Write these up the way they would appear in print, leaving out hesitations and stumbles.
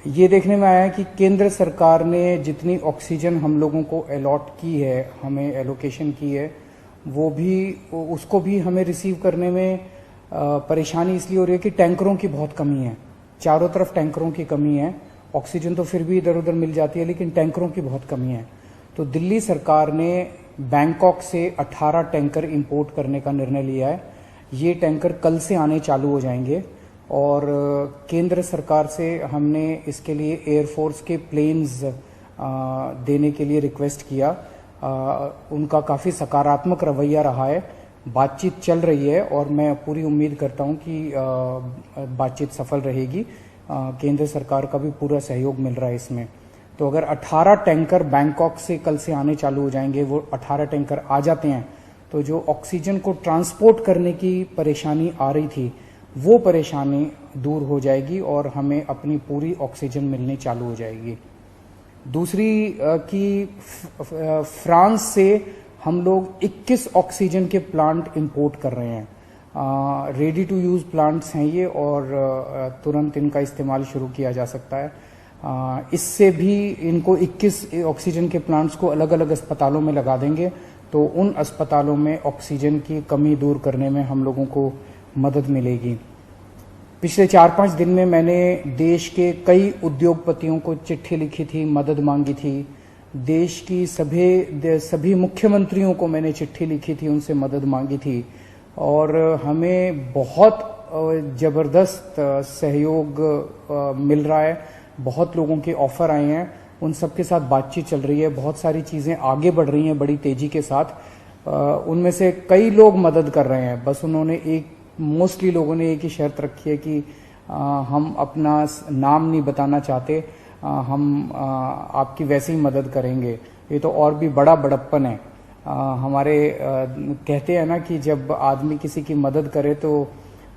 ये देखने में आया कि केंद्र सरकार ने जितनी ऑक्सीजन हम लोगों को अलॉट की है, हमें एलोकेशन की है, वो भी उसको भी हमें रिसीव करने में परेशानी इसलिए हो रही है कि टैंकरों की बहुत कमी है। चारों तरफ टैंकरों की कमी है। ऑक्सीजन तो फिर भी इधर उधर मिल जाती है, लेकिन टैंकरों की बहुत कमी है। तो दिल्ली सरकार ने बैंकॉक से 18 टैंकर इंपोर्ट करने का निर्णय लिया है। ये टैंकर कल से आने चालू हो जाएंगे और केंद्र सरकार से हमने इसके लिए एयरफोर्स के प्लेन्स देने के लिए रिक्वेस्ट किया। उनका काफ़ी सकारात्मक रवैया रहा है। बातचीत चल रही है और मैं पूरी उम्मीद करता हूं कि बातचीत सफल रहेगी। केंद्र सरकार का भी पूरा सहयोग मिल रहा है इसमें। तो अगर 18 टैंकर बैंकॉक से कल से आने चालू हो जाएंगे, वो 18 टैंकर आ जाते हैं, तो जो ऑक्सीजन को ट्रांसपोर्ट करने की परेशानी आ रही थी, वो परेशानी दूर हो जाएगी और हमें अपनी पूरी ऑक्सीजन मिलनी चालू हो जाएगी। दूसरी कि फ्रांस से हम लोग 21 ऑक्सीजन के प्लांट इंपोर्ट कर रहे हैं। रेडी टू यूज प्लांट्स हैं ये और तुरंत इनका इस्तेमाल शुरू किया जा सकता है। इससे भी इनको 21 ऑक्सीजन के प्लांट्स को अलग अलग अस्पतालों में लगा देंगे, तो उन अस्पतालों में ऑक्सीजन की कमी दूर करने में हम लोगों को मदद मिलेगी। पिछले 4-5 दिन में मैंने देश के कई उद्योगपतियों को चिट्ठी लिखी थी, मदद मांगी थी। देश की सभी मुख्यमंत्रियों को मैंने चिट्ठी लिखी थी, उनसे मदद मांगी थी और हमें बहुत जबरदस्त सहयोग मिल रहा है। बहुत लोगों के ऑफर आए हैं, उन सब के साथ बातचीत चल रही है। बहुत सारी चीजें आगे बढ़ रही हैं बड़ी तेजी के साथ। उनमें से कई लोग मदद कर रहे हैं। बस उन्होंने मोस्टली लोगों ने एक ही शर्त रखी है कि हम अपना नाम नहीं बताना चाहते, हम आपकी वैसे ही मदद करेंगे। ये तो और भी बड़ा बड़प्पन है। हमारे कहते हैं ना कि जब आदमी किसी की मदद करे तो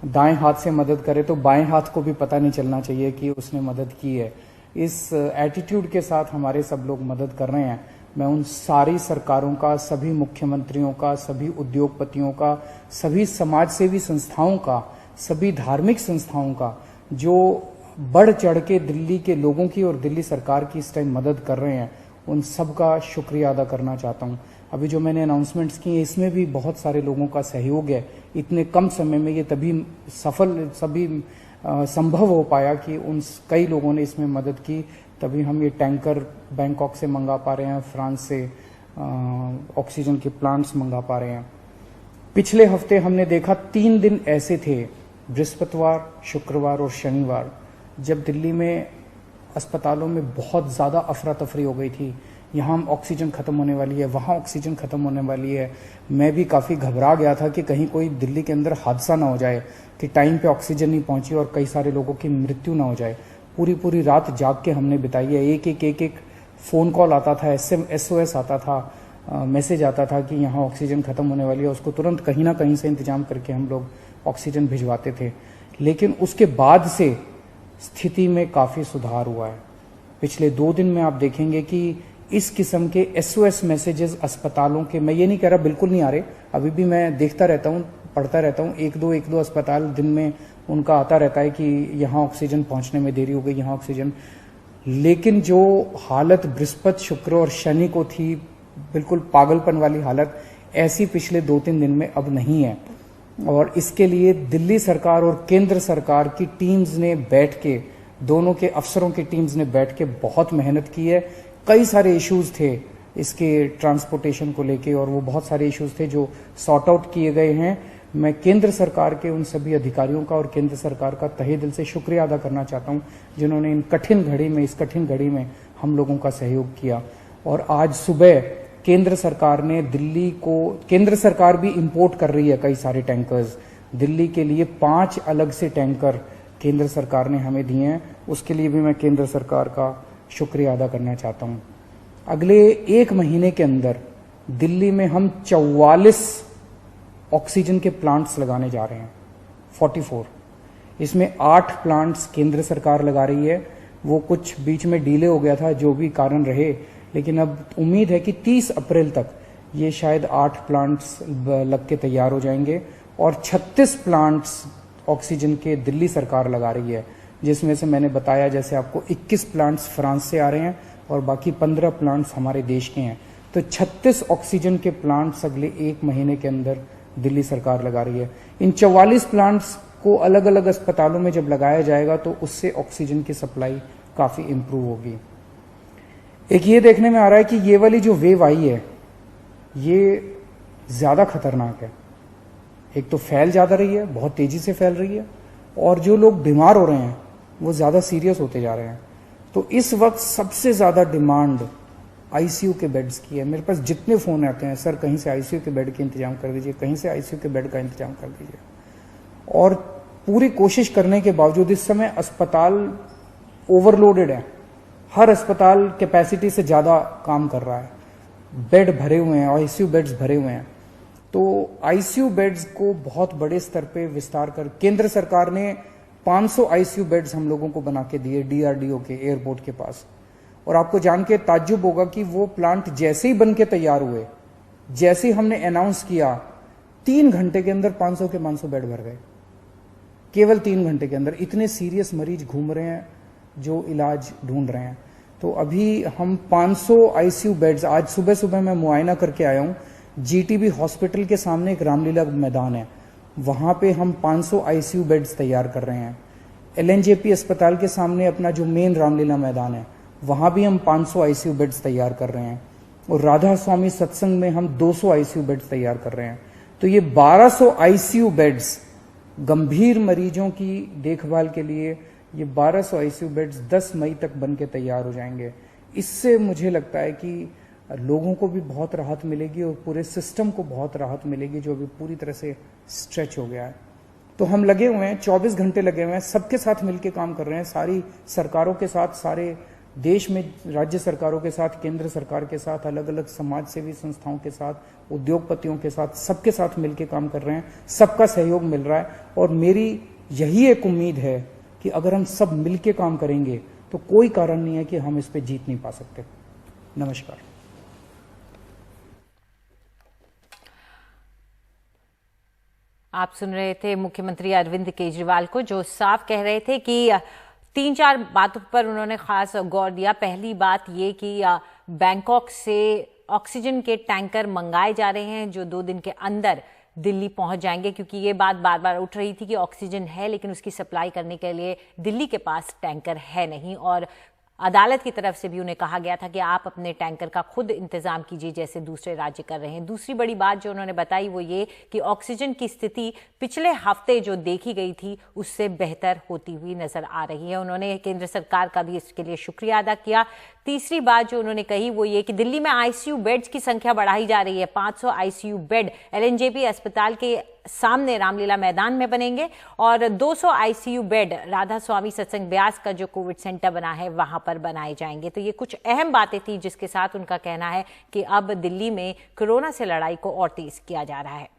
दाएं हाथ से मदद करे तो बाएं हाथ को भी पता नहीं चलना चाहिए कि उसने मदद की है। इस एटीट्यूड के साथ हमारे सब लोग मदद कर रहे हैं। मैं उन सारी सरकारों का, सभी मुख्यमंत्रियों का, सभी उद्योगपतियों का, सभी समाजसेवी संस्थाओं का, सभी धार्मिक संस्थाओं का जो बढ़ चढ़ के दिल्ली के लोगों की और दिल्ली सरकार की इस टाइम मदद कर रहे हैं, उन सब का शुक्रिया अदा करना चाहता हूं। अभी जो मैंने अनाउंसमेंट्स की हैं, इसमें भी बहुत सारे लोगों का सहयोग है। इतने कम समय में ये तभी संभव हो पाया कि उन कई लोगों ने इसमें मदद की, तभी हम ये टैंकर बैंकॉक से मंगा पा रहे हैं, फ्रांस से ऑक्सीजन के प्लांट्स मंगा पा रहे हैं। पिछले हफ्ते हमने देखा 3 दिन ऐसे थे, बृहस्पतिवार, शुक्रवार और शनिवार, जब दिल्ली में अस्पतालों में बहुत ज़्यादा अफरा तफरी हो गई थी। यहाँ ऑक्सीजन खत्म होने वाली है, वहाँ ऑक्सीजन खत्म होने वाली है। मैं भी काफ़ी घबरा गया था कि कहीं कोई दिल्ली के अंदर हादसा ना हो जाए कि टाइम पे ऑक्सीजन नहीं पहुंची और कई सारे लोगों की मृत्यु ना हो जाए। पूरी रात जाग के हमने बिताई है। एक फ़ोन कॉल आता था, SOS आता था, मैसेज आता था कि यहाँ ऑक्सीजन खत्म होने वाली है। उसको तुरंत कहीं ना कहीं से इंतजाम करके हम लोग ऑक्सीजन भिजवाते थे। लेकिन उसके बाद से स्थिति में काफ़ी सुधार हुआ है। पिछले 2 दिन में आप देखेंगे कि इस किस्म के SOS मैसेजेस अस्पतालों के, मैं ये नहीं कह रहा बिल्कुल नहीं आ रहे, अभी भी मैं देखता रहता हूँ, पढ़ता रहता हूँ। एक दो अस्पताल दिन में उनका आता रहता है कि यहाँ ऑक्सीजन पहुंचने में देरी हो गई, यहाँ ऑक्सीजन। लेकिन जो हालत बृहस्पति, शुक्र और शनि को थी, बिल्कुल पागलपन वाली हालत, ऐसी पिछले 2-3 दिन में अब नहीं है। और इसके लिए दिल्ली सरकार और केंद्र सरकार की टीम्स ने बैठ के, दोनों के अफसरों की टीम्स ने बैठ के बहुत मेहनत की है। कई सारे इश्यूज थे इसके ट्रांसपोर्टेशन को लेके और वो बहुत सारे इश्यूज थे जो सॉर्ट आउट किए गए हैं। मैं केंद्र सरकार के उन सभी अधिकारियों का और केंद्र सरकार का तहे दिल से शुक्रिया अदा करना चाहता हूं, जिन्होंने इस कठिन घड़ी में हम लोगों का सहयोग किया। और आज सुबह केंद्र सरकार ने केंद्र सरकार भी इंपोर्ट कर रही है कई सारे टैंकर्स। दिल्ली के लिए 5 अलग से टैंकर केंद्र सरकार ने हमें दिए हैं। उसके लिए भी मैं केंद्र सरकार का शुक्रिया अदा करना चाहता हूं। अगले 1 महीने के अंदर दिल्ली में हम 44 ऑक्सीजन के प्लांट्स लगाने जा रहे हैं, 44। इसमें 8 प्लांट्स केंद्र सरकार लगा रही है। वो कुछ बीच में डिले हो गया था, जो भी कारण रहे, लेकिन अब उम्मीद है कि 30 अप्रैल तक ये शायद 8 प्लांट्स लग के तैयार हो जाएंगे और 36 प्लांट्स ऑक्सीजन के दिल्ली सरकार लगा रही है, जिसमें से मैंने बताया जैसे आपको 21 प्लांट्स फ्रांस से आ रहे हैं और बाकी 15 प्लांट्स हमारे देश के हैं। तो 36 ऑक्सीजन के प्लांट्स अगले 1 महीने के अंदर दिल्ली सरकार लगा रही है। इन 44 प्लांट्स को अलग अलग अस्पतालों में जब लगाया जाएगा तो उससे ऑक्सीजन की सप्लाई काफी इंप्रूव होगी। एक ये देखने में आ रहा है कि ये वाली जो वेव आई है ये ज्यादा खतरनाक है। एक तो फैल ज्यादा रही है, बहुत तेजी से फैल रही है, और जो लोग बीमार हो रहे हैं वो ज्यादा सीरियस होते जा रहे हैं। तो इस वक्त सबसे ज्यादा डिमांड आईसीयू के बेड्स की है। मेरे पास जितने फोन आते हैं, सर कहीं से आईसीयू के बेड के इंतजाम कर दीजिए, कहीं से आईसीयू के बेड का इंतजाम कर दीजिए। और पूरी कोशिश करने के बावजूद इस समय अस्पताल ओवरलोडेड है। हर अस्पताल कैपेसिटी से ज्यादा काम कर रहा है, बेड भरे हुए हैं, आईसीयू बेड्स भरे हुए हैं। तो आईसीयू बेड्स को बहुत बड़े स्तर पे विस्तार कर केंद्र सरकार ने 500 आईसीयू बेड्स हम लोगों को बना के दिए डीआरडीओ के एयरपोर्ट के पास। और आपको जान के ताज्जुब होगा कि वो प्लांट जैसे ही बन के तैयार हुए, जैसे ही हमने अनाउंस किया, 3 घंटे के अंदर 500 के 500 बेड भर गए। केवल 3 घंटे के अंदर। इतने सीरियस मरीज घूम रहे हैं जो इलाज ढूंढ रहे हैं। तो अभी हम 500 आईसीयू बेड्स, आज सुबह सुबह मैं मुआयना करके आया हूं, जीटीबी हॉस्पिटल के सामने एक रामलीला मैदान है, वहां पे हम 500 आईसीयू बेड्स तैयार कर रहे हैं। एलएनजेपी अस्पताल के सामने अपना जो मेन रामलीला मैदान है, वहां भी हम 500 आईसीयू बेड्स तैयार कर रहे हैं। और राधा स्वामी सत्संग में हम 200 आईसीयू बेड्स तैयार कर रहे हैं। तो ये 1200 आईसीयू बेड्स गंभीर मरीजों की देखभाल के लिए, ये 1200 आईसीयू बेड्स 10 मई तक बन के तैयार हो जाएंगे। इससे मुझे लगता है कि लोगों को भी बहुत राहत मिलेगी और पूरे सिस्टम को बहुत राहत मिलेगी जो अभी पूरी तरह से स्ट्रेच हो गया है। तो हम लगे हुए हैं, 24 घंटे लगे हुए हैं, सबके साथ मिलकर काम कर रहे हैं, सारी सरकारों के साथ, सारे देश में राज्य सरकारों के साथ, केंद्र सरकार के साथ, अलग अलग समाज सेवी संस्थाओं के साथ, उद्योगपतियों के साथ, सबके साथ मिलकर काम कर रहे हैं। सबका सहयोग मिल रहा है और मेरी यही एक उम्मीद है कि अगर हम सब मिलकर काम करेंगे तो कोई कारण नहीं है कि हम इस पे जीत नहीं पा सकते। नमस्कार। आप सुन रहे थे मुख्यमंत्री अरविंद केजरीवाल को, जो साफ कह रहे थे कि 3-4 बातों पर उन्होंने खास गौर दिया। पहली बात ये कि बैंकॉक से ऑक्सीजन के टैंकर मंगाए जा रहे हैं जो 2 दिन के अंदर दिल्ली पहुंच जाएंगे, क्योंकि ये बात बार बार उठ रही थी कि ऑक्सीजन है लेकिन उसकी सप्लाई करने के लिए दिल्ली के पास टैंकर है नहीं। और अदालत की तरफ से भी उन्हें कहा गया था कि आप अपने टैंकर का खुद इंतजाम कीजिए जैसे दूसरे राज्य कर रहे हैं। दूसरी बड़ी बात जो उन्होंने बताई वो ये कि ऑक्सीजन की स्थिति पिछले हफ्ते जो देखी गई थी उससे बेहतर होती हुई नजर आ रही है। उन्होंने केंद्र सरकार का भी इसके लिए शुक्रिया अदा किया। तीसरी बात जो उन्होंने कही वो ये कि दिल्ली में आईसीयू बेड्स की संख्या बढ़ाई जा रही है। 500 आईसीयू बेड एलएनजेपी अस्पताल के सामने रामलीला मैदान में बनेंगे और 200 आईसीयू बेड राधा स्वामी सत्संग ब्यास का जो कोविड सेंटर बना है वहां पर बनाए जाएंगे। तो ये कुछ अहम बातें थी जिसके साथ उनका कहना है कि अब दिल्ली में कोरोना से लड़ाई को और तेज किया जा रहा है।